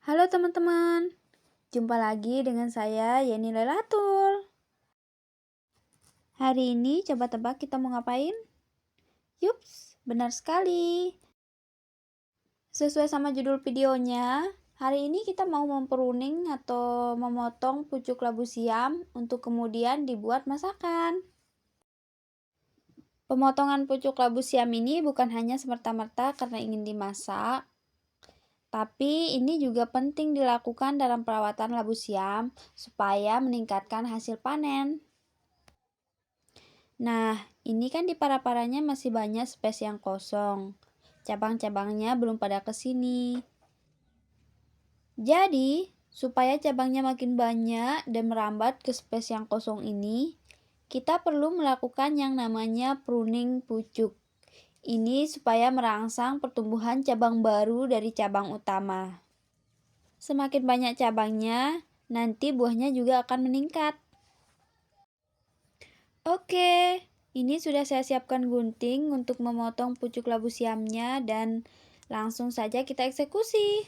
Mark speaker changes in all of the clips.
Speaker 1: Halo teman-teman, jumpa lagi dengan saya Yeni Lelatul. Hari ini coba tebak kita mau ngapain? Yups, benar sekali. Sesuai sama judul videonya, hari ini kita mau mempruning atau memotong pucuk labu siam untuk kemudian dibuat masakan. Pemotongan pucuk labu siam ini bukan hanya semerta-merta karena ingin dimasak, tapi ini juga penting dilakukan dalam perawatan labu siam supaya meningkatkan hasil panen. Nah, ini kan di para-paranya masih banyak space yang kosong. Cabang-cabangnya belum pada ke sini. Jadi, supaya cabangnya makin banyak dan merambat ke space yang kosong ini, kita perlu melakukan yang namanya pruning pucuk. Ini supaya merangsang pertumbuhan cabang baru dari cabang utama. Semakin banyak cabangnya, nanti buahnya juga akan meningkat. Oke, ini sudah saya siapkan gunting untuk memotong pucuk labu siamnya dan langsung saja kita eksekusi.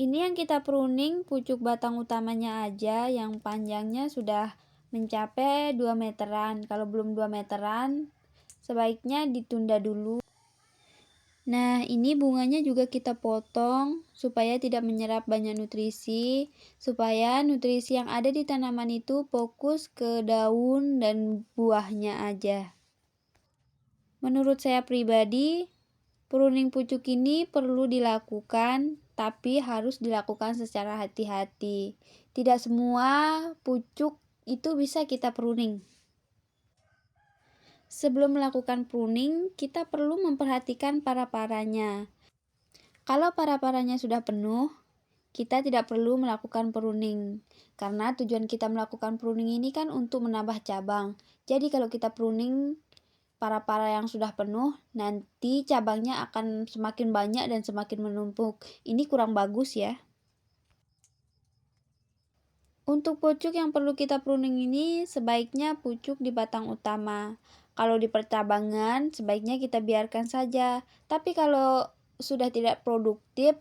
Speaker 1: Ini yang kita pruning pucuk batang utamanya aja yang panjangnya sudah mencapai 2 meteran. Kalau belum 2 meteran, sebaiknya ditunda dulu. Nah, ini bunganya juga kita potong supaya tidak menyerap banyak nutrisi, supaya nutrisi yang ada di tanaman itu fokus ke daun dan buahnya aja. Menurut saya pribadi, pruning pucuk ini perlu dilakukan, tapi harus dilakukan secara hati-hati. Tidak semua pucuk itu bisa kita pruning. Sebelum melakukan pruning, kita perlu memperhatikan para-paranya. Kalau para-paranya sudah penuh, kita tidak perlu melakukan pruning. Karena tujuan kita melakukan pruning ini kan untuk menambah cabang. Jadi kalau kita pruning para-para yang sudah penuh, nanti cabangnya akan semakin banyak dan semakin menumpuk. Ini kurang bagus ya. Untuk pucuk yang perlu kita pruning ini, sebaiknya pucuk di batang utama. Kalau di percabangan, sebaiknya kita biarkan saja. Tapi kalau sudah tidak produktif,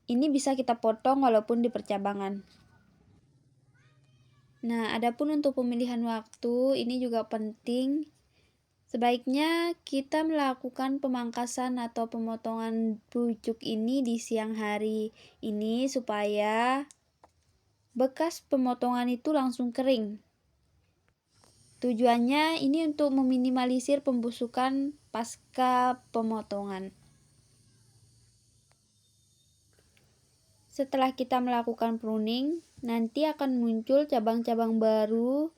Speaker 1: ini bisa kita potong walaupun di percabangan. Nah, adapun untuk pemilihan waktu, ini juga penting. Sebaiknya kita melakukan pemangkasan atau pemotongan pucuk ini di siang hari. Ini supaya bekas pemotongan itu langsung kering. Tujuannya ini untuk meminimalisir pembusukan pasca pemotongan. Setelah kita melakukan pruning, nanti akan muncul cabang-cabang baru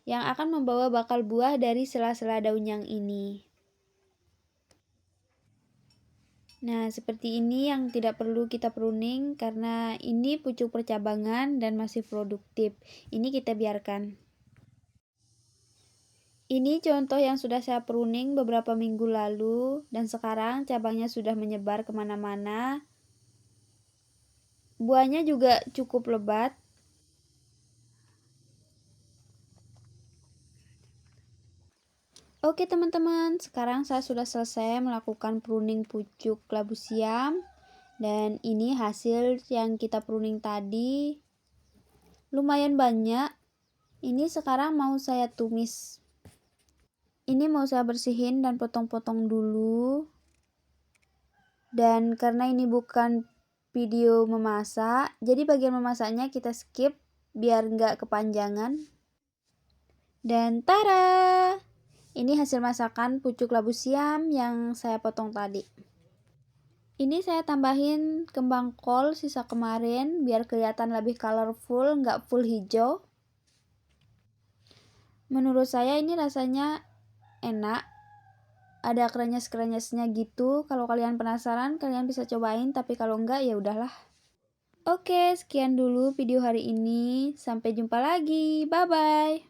Speaker 1: yang akan membawa bakal buah dari sela-sela daun yang ini. Nah, seperti ini yang tidak perlu kita pruning karena ini pucuk percabangan dan masih produktif. Ini kita biarkan. Ini contoh yang sudah saya pruning beberapa minggu lalu dan sekarang cabangnya sudah menyebar kemana-mana. Buahnya juga cukup lebat. Oke teman-teman, sekarang saya sudah selesai melakukan pruning pucuk labu siam. Dan ini hasil yang kita pruning tadi. Lumayan banyak. Ini sekarang mau saya tumis. Ini mau saya bersihin dan potong-potong dulu. Dan karena ini bukan video memasak, jadi bagian memasaknya kita skip biar nggak kepanjangan. Dan tara! Ini hasil masakan pucuk labu siam yang saya potong tadi. Ini saya tambahin kembang kol sisa kemarin biar kelihatan lebih colorful, nggak full hijau. Menurut saya ini rasanya enak. Ada krenyes-krenyesnya gitu. Kalau kalian penasaran, kalian bisa cobain, tapi kalau enggak ya udahlah. Oke, sekian dulu video hari ini. Sampai jumpa lagi. Bye bye.